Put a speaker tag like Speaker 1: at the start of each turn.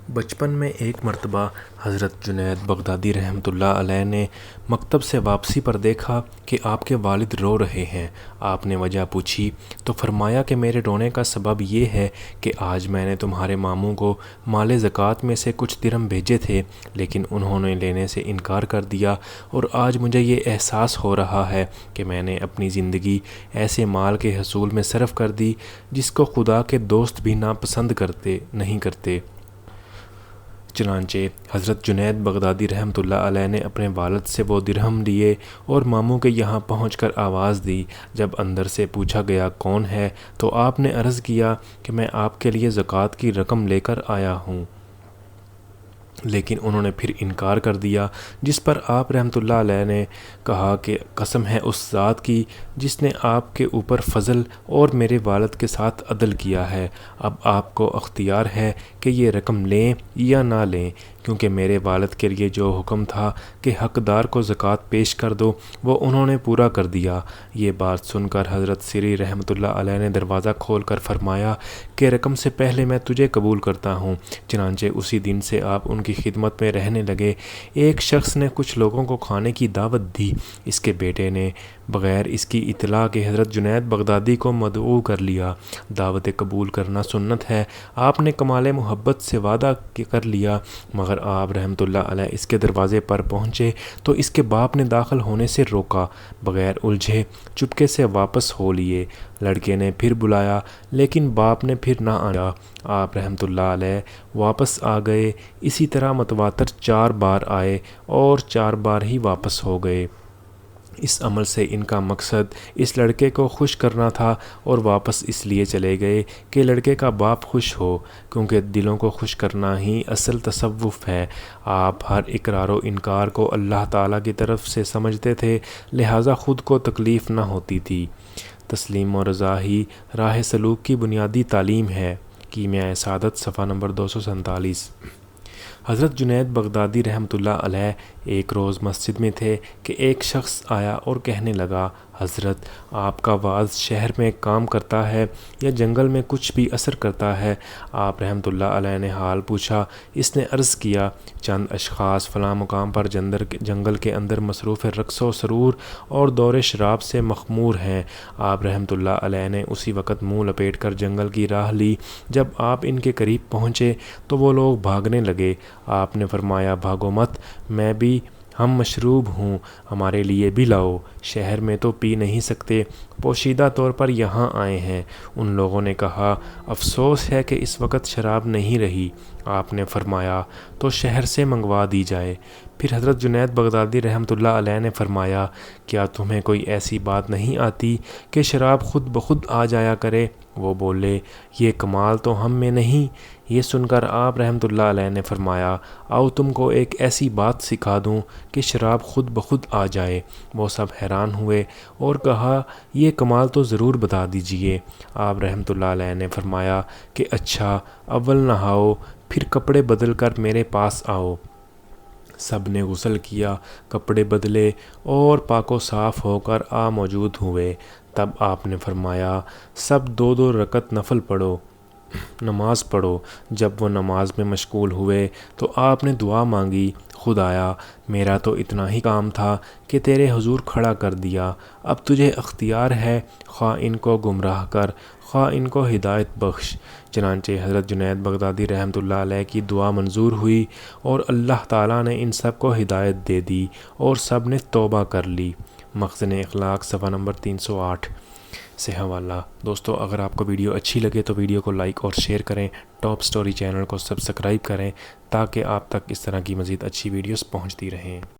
Speaker 1: بچپن میں ایک مرتبہ حضرت جنید بغدادی رحمۃ اللہ علیہ نے مکتب سے واپسی پر دیکھا کہ آپ کے والد رو رہے ہیں۔ آپ نے وجہ پوچھی تو فرمایا کہ میرے رونے کا سبب یہ ہے کہ آج میں نے تمہارے ماموں کو مال زکوٰۃ میں سے کچھ درہم بھیجے تھے، لیکن انہوں نے لینے سے انکار کر دیا، اور آج مجھے یہ احساس ہو رہا ہے کہ میں نے اپنی زندگی ایسے مال کے حصول میں صرف کر دی جس کو خدا کے دوست بھی ناپسند نہیں کرتے۔ چنانچہ حضرت جنید بغدادی رحمۃ اللہ علیہ نے اپنے والد سے وہ درہم لیے اور ماموں کے یہاں پہنچ کر آواز دی۔ جب اندر سے پوچھا گیا کون ہے تو آپ نے عرض کیا کہ میں آپ کے لیے زکوٰۃ کی رقم لے کر آیا ہوں، لیکن انہوں نے پھر انکار کر دیا، جس پر آپ رحمۃ اللہ علیہ نے کہا کہ قسم ہے اس ذات کی جس نے آپ کے اوپر فضل اور میرے والد کے ساتھ عدل کیا ہے، اب آپ کو اختیار ہے کہ یہ رقم لیں یا نہ لیں، کیونکہ میرے والد کے لیے جو حکم تھا کہ حقدار کو زکوٰۃ پیش کر دو وہ انہوں نے پورا کر دیا۔ یہ بات سن کر حضرت سری رحمۃ اللہ علیہ نے دروازہ کھول کر فرمایا کہ رقم سے پہلے میں تجھے قبول کرتا ہوں۔ چنانچہ اسی دن سے آپ ان کی خدمت میں رہنے لگے۔ ایک شخص نے کچھ لوگوں کو کھانے کی دعوت دی۔ اس کے بیٹے نے بغیر اس کی اطلاع کے حضرت جنید بغدادی کو مدعو کر لیا۔ دعوت قبول کرنا سنت ہے۔ آپ نے کمال محبت سے وعدہ کر لیا، مگر آپ رحمۃ اللہ علیہ اس کے دروازے پر پہنچے تو اس کے باپ نے داخل ہونے سے روکا۔ بغیر الجھے چپکے سے واپس ہو لیے۔ لڑکے نے پھر بلایا لیکن باپ نے پھر نہ آیا۔ آپ رحمۃ اللہ علیہ واپس آ گئے۔ اسی طرح متواتر 4 بار آئے اور 4 بار ہی واپس ہو گئے۔ اس عمل سے ان کا مقصد اس لڑکے کو خوش کرنا تھا، اور واپس اس لیے چلے گئے کہ لڑکے کا باپ خوش ہو، کیونکہ دلوں کو خوش کرنا ہی اصل تصوف ہے۔ آپ ہر اقرار و انکار کو اللہ تعالیٰ کی طرف سے سمجھتے تھے، لہٰذا خود کو تکلیف نہ ہوتی تھی۔ تسلیم و رضا ہی راہ سلوک کی بنیادی تعلیم ہے۔ کیمیائے سعادت صفحہ نمبر 247۔ حضرت جنید بغدادی رحمۃ اللہ علیہ ایک روز مسجد میں تھے کہ ایک شخص آیا اور کہنے لگا، حضرت آپ کا وعظ شہر میں کام کرتا ہے یا جنگل میں کچھ بھی اثر کرتا ہے؟ آپ رحمۃ اللہ علیہ نے حال پوچھا۔ اس نے عرض کیا، چند اشخاص فلاں مقام پر جنگل کے اندر مصروف رقص و سرور اور دور شراب سے مخمور ہیں۔ آپ رحمۃ اللہ علیہ نے اسی وقت منہ لپیٹ کر جنگل کی راہ لی۔ جب آپ ان کے قریب پہنچے تو وہ لوگ بھاگنے لگے۔ آپ نے فرمایا، بھاگو مت، ہم مشروب ہوں، ہمارے لیے بھی لاؤ۔ شہر میں تو پی نہیں سکتے، پوشیدہ طور پر یہاں آئے ہیں۔ ان لوگوں نے کہا، افسوس ہے کہ اس وقت شراب نہیں رہی۔ آپ نے فرمایا، تو شہر سے منگوا دی جائے۔ پھر حضرت جنید بغدادی رحمۃ اللہ علیہ نے فرمایا، کیا تمہیں کوئی ایسی بات نہیں آتی کہ شراب خود بخود آ جایا کرے؟ وہ بولے، یہ کمال تو ہم میں نہیں۔ یہ سن کر آپ رحمۃ اللہ علیہ نے فرمایا، آؤ تم کو ایک ایسی بات سکھا دوں کہ شراب خود بخود آ جائے۔ وہ سب حیران ہوئے اور کہا، یہ کمال تو ضرور بتا دیجئے۔ آپ رحمۃ اللہ علیہ نے فرمایا کہ اچھا، اول نہاؤ، پھر کپڑے بدل کر میرے پاس آؤ۔ سب نے غسل کیا، کپڑے بدلے اور پاک و صاف ہو کر موجود ہوئے۔ تب آپ نے فرمایا، سب 2 رکعت نماز پڑھو۔ جب وہ نماز میں مشغول ہوئے تو آپ نے دعا مانگی، خدایا میرا تو اتنا ہی کام تھا کہ تیرے حضور کھڑا کر دیا، اب تجھے اختیار ہے، خواہ ان کو گمراہ کر، خواہ ان کو ہدایت بخش۔ چنانچہ حضرت جنید بغدادی رحمۃ اللہ علیہ کی دعا منظور ہوئی اور اللہ تعالیٰ نے ان سب کو ہدایت دے دی اور سب نے توبہ کر لی۔ مخزن اخلاق صفحہ نمبر 308 سے حوالہ۔ دوستو، اگر آپ کو ویڈیو اچھی لگے تو ویڈیو کو لائک اور شیئر کریں، ٹاپ سٹوری چینل کو سبسکرائب کریں تاکہ آپ تک اس طرح کی مزید اچھی ویڈیوز پہنچتی رہیں۔